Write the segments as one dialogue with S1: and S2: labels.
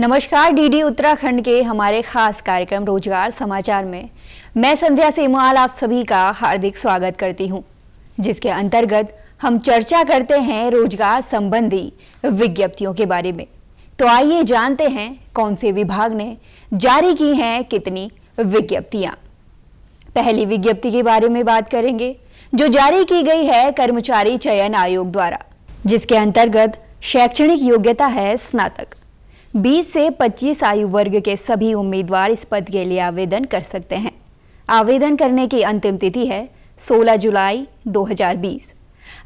S1: नमस्कार, डीडी उत्तराखंड के हमारे खास कार्यक्रम रोजगार समाचार में मैं संध्या सेमवाल आप सभी का हार्दिक स्वागत करती हूं, जिसके अंतर्गत हम चर्चा करते हैं रोजगार संबंधी विज्ञप्तियों के बारे में। तो आइए जानते हैं कौन से विभाग ने जारी की हैं कितनी विज्ञप्तियां। पहली विज्ञप्ति के बारे में बात करेंगे, जो जारी की गई है कर्मचारी चयन आयोग द्वारा, जिसके अंतर्गत शैक्षणिक योग्यता है स्नातक। 20 से 25 आयु वर्ग के सभी उम्मीदवार इस पद के लिए आवेदन कर सकते हैं। आवेदन करने की अंतिम तिथि है 16 जुलाई 2020।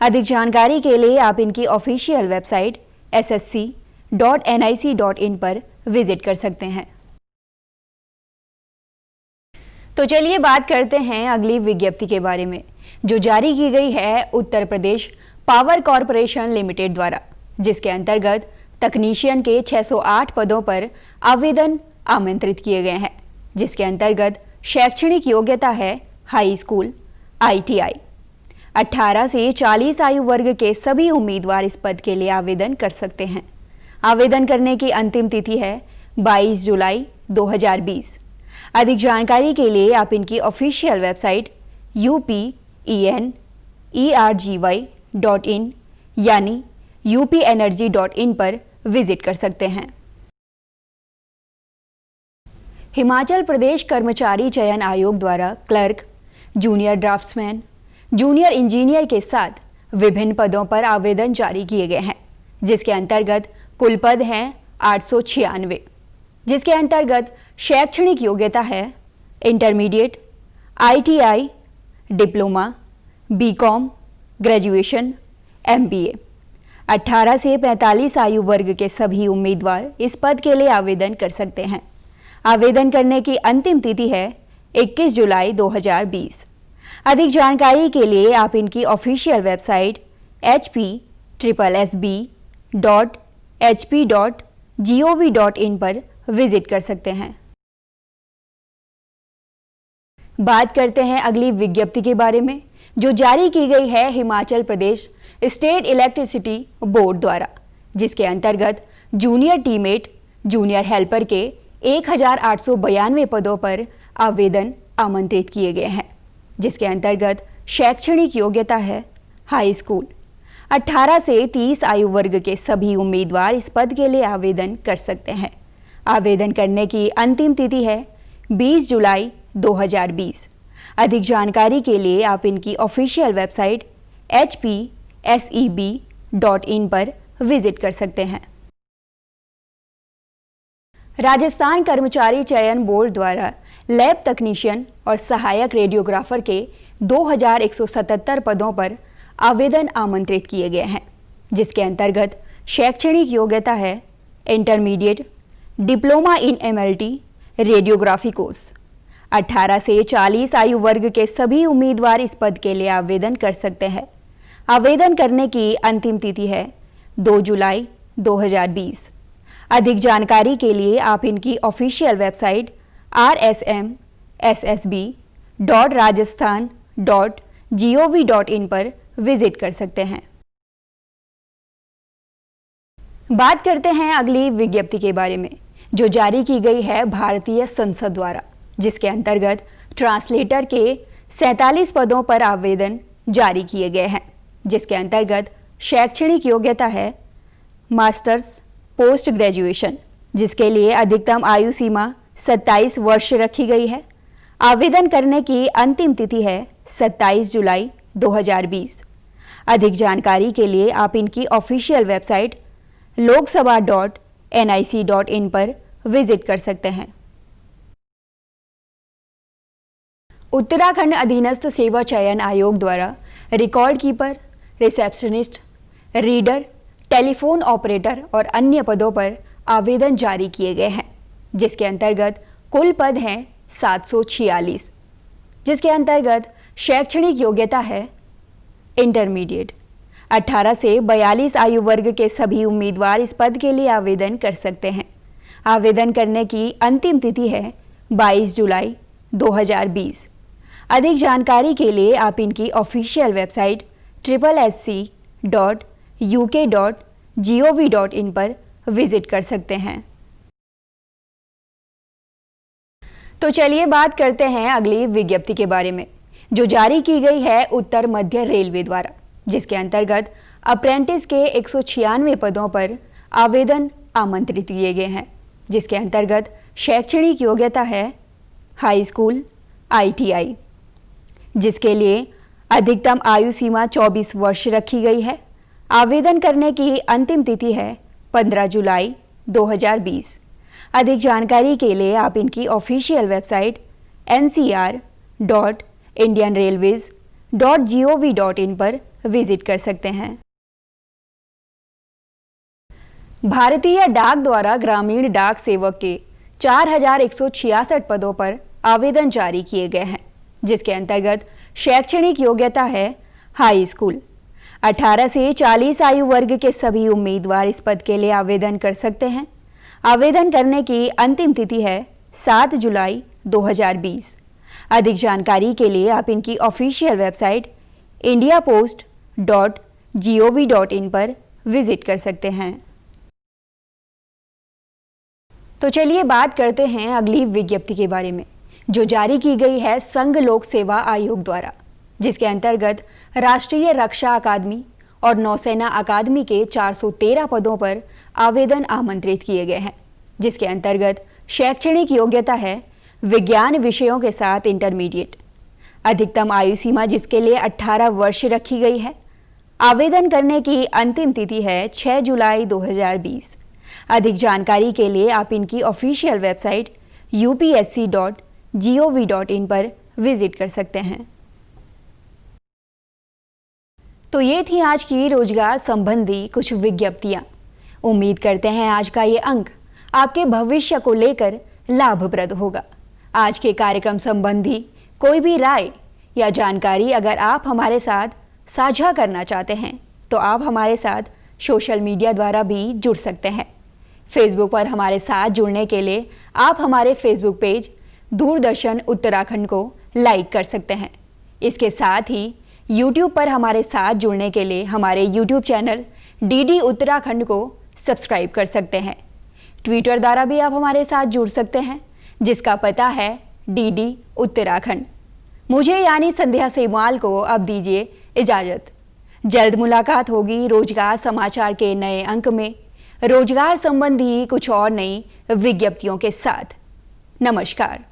S1: अधिक जानकारी के लिए आप इनकी ऑफिशियल वेबसाइट ssc.nic.in पर विजिट कर सकते हैं। तो चलिए बात करते हैं अगली विज्ञप्ति के बारे में, जो जारी की गई है Uttar Pradesh power corporation limited द्वारा, जिसके अंतर्गत तकनीशियन के 608 पदों पर आवेदन आमंत्रित किए गए हैं, जिसके अंतर्गत शैक्षणिक योग्यता है हाई स्कूल ITI। 18 से 40 आयु वर्ग के सभी उम्मीदवार इस पद के लिए आवेदन कर सकते हैं। आवेदन करने की अंतिम तिथि है 22 जुलाई 2020। अधिक जानकारी के लिए आप इनकी ऑफिशियल वेबसाइट upenergy.in यानी upenergy.in पर विजिट कर सकते हैं। हिमाचल प्रदेश कर्मचारी चयन आयोग द्वारा clerk, junior draughtsman, junior engineer के साथ विभिन्न पदों पर आवेदन जारी किए गए हैं, जिसके अंतर्गत कुल पद हैं 896, जिसके अंतर्गत शैक्षणिक योग्यता है intermediate, ITI, diploma, BCom, graduation, MBA। 18 से 45 आयु वर्ग के सभी उम्मीदवार इस पद के लिए आवेदन कर सकते हैं। आवेदन करने की अंतिम तिथि है 21 जुलाई 2020। अधिक जानकारी के लिए आप इनकी ऑफिशियल वेबसाइट hp/sb.hp.gov.in पर विजिट कर सकते हैं। बात करते हैं अगली विज्ञप्ति के बारे में, जो जारी की गई है Himachal Pradesh state electricity board द्वारा, जिसके अंतर्गत जूनियर टीमेट, जूनियर हेल्पर के 1892 पदों पर आवेदन आमंत्रित किए गए हैं, जिसके अंतर्गत शैक्षणिक योग्यता है हाई स्कूल। 18 से 30 आयु वर्ग के सभी उम्मीदवार इस पद के लिए आवेदन कर सकते हैं। आवेदन करने की अंतिम तिथि है 20 जुलाई 2020। अधिक जानकारी के लिए आप इनकी ऑफिशियल वेबसाइट hpseb.in पर विजिट कर सकते हैं। राजस्थान कर्मचारी चयन बोर्ड द्वारा लैब तकनीशियन और सहायक रेडियोग्राफर के 2177 पदों पर आवेदन आमंत्रित किए गए हैं, जिसके अंतर्गत शैक्षणिक योग्यता है intermediate, diploma in MLT, radiography course. 18 से 40 आयु वर्ग के सभी उम्मीदवार इस पद के लिए आवेदन कर सकते हैं। आवेदन करने की अंतिम तिथि है 2 जुलाई 2020। अधिक जानकारी के लिए आप इनकी ऑफिशियल वेबसाइट rsm.ssb.rajasthan.gov.in पर विजिट कर सकते हैं। बात करते हैं अगली विज्ञप्ति के बारे में, जो जारी की गई है भारतीय संसद द्वारा, जिसके अंतर्गत ट्रांसलेटर के 47 पदों पर आवेदन जारी किए गए हैं, जिसके अंतर्गत शैक्षणिक योग्यता है मास्टर्स पोस्ट ग्रेजुएशन, जिसके लिए अधिकतम आयु सीमा 27 वर्ष रखी गई है। आवेदन करने की अंतिम तिथि है 27 जुलाई 2020। अधिक जानकारी के लिए आप इनकी ऑफिशियल वेबसाइट loksabha.nic.in पर विजिट कर सकते हैं। उत्तराखंड अधीनस्थ सेवा चयन आयोग द्वारा record keeper, receptionist, reader, telephone operator और अन्य पदों पर आवेदन जारी किए गए हैं, जिसके अंतर्गत कुल पद हैं 746, जिसके अंतर्गत शैक्षणिक योग्यता है इंटरमीडिएट। 18 से 42 आयु वर्ग के सभी उम्मीदवार इस पद के लिए आवेदन कर सकते हैं। आवेदन करने की अंतिम तिथि है 22 जुलाई 2020। अधिक जानकारी के लिए आप इनकी ऑफिशियल वेबसाइट sssc.uk.gov.in पर विजिट कर सकते हैं। तो चलिए बात करते हैं अगली विज्ञप्ति के बारे में, जो जारी की गई है उत्तर मध्य रेलवे द्वारा, जिसके अंतर्गत अप्रेंटिस के 196 पदों पर आवेदन आमंत्रित किए गए हैं, जिसके अंतर्गत शैक्षणिक योग्यता है हाई स्कूल ITI, जिसके लिए अधिकतम आयु सीमा 24 वर्ष रखी गई है। आवेदन करने की अंतिम तिथि है 15 जुलाई 2020। अधिक जानकारी के लिए आप इनकी ऑफिशियल वेबसाइट ncr.indianrailways.gov.in पर विजिट कर सकते हैं। भारतीय डाक द्वारा ग्रामीण डाक सेवक के 4166 पदों पर आवेदन जारी किए गए हैं, जिसके अंतर्गत शैक्षणिक योग्यता है हाई स्कूल। 18 से 40 आयु वर्ग के सभी उम्मीदवार इस पद के लिए आवेदन कर सकते हैं। आवेदन करने की अंतिम तिथि है 7 जुलाई 2020। अधिक जानकारी के लिए आप इनकी ऑफिशियल वेबसाइट indiapost.gov.in पर विजिट कर सकते हैं। तो चलिए बात करते हैं अगली विज्ञप्ति के बारे में, जो जारी की गई है संघ लोक सेवा आयोग द्वारा, जिसके अंतर्गत राष्ट्रीय रक्षा अकादमी और नौसेना अकादमी के 413 पदों पर आवेदन आमंत्रित किए गए हैं, जिसके अंतर्गत शैक्षणिक योग्यता है विज्ञान विषयों के साथ इंटरमीडिएट। अधिकतम आयु सीमा जिसके लिए 18 वर्ष रखी गई है। आवेदन करने की अंतिम तिथि है 6 जुलाई 2020। अधिक जानकारी के लिए आप इनकी ऑफिशियल वेबसाइट upsc.gov.in पर विजिट कर सकते हैं। तो ये थी आज की रोजगार संबंधी कुछ विज्ञप्तियां। उम्मीद करते हैं आज का ये अंक आपके भविष्य को लेकर लाभप्रद होगा। आज के कार्यक्रम संबंधी कोई भी राय या जानकारी अगर आप हमारे साथ साझा करना चाहते हैं तो आप हमारे साथ सोशल मीडिया द्वारा भी जुड़ सकते हैं। फेसबुक पर हमारे साथ जुड़ने के लिए आप हमारे फेसबुक पेज दूरदर्शन उत्तराखंड को लाइक कर सकते हैं। इसके साथ ही यूट्यूब पर हमारे साथ जुड़ने के लिए हमारे यूट्यूब चैनल DD उत्तराखंड को सब्सक्राइब कर सकते हैं। ट्विटर द्वारा भी आप हमारे साथ जुड़ सकते हैं, जिसका पता है DD उत्तराखंड। मुझे यानी संध्या सेमवाल को अब दीजिए इजाजत। जल्द मुलाकात होगी रोजगार समाचार के नए अंक में, रोजगार संबंधी कुछ और नई विज्ञप्तियों के साथ। नमस्कार।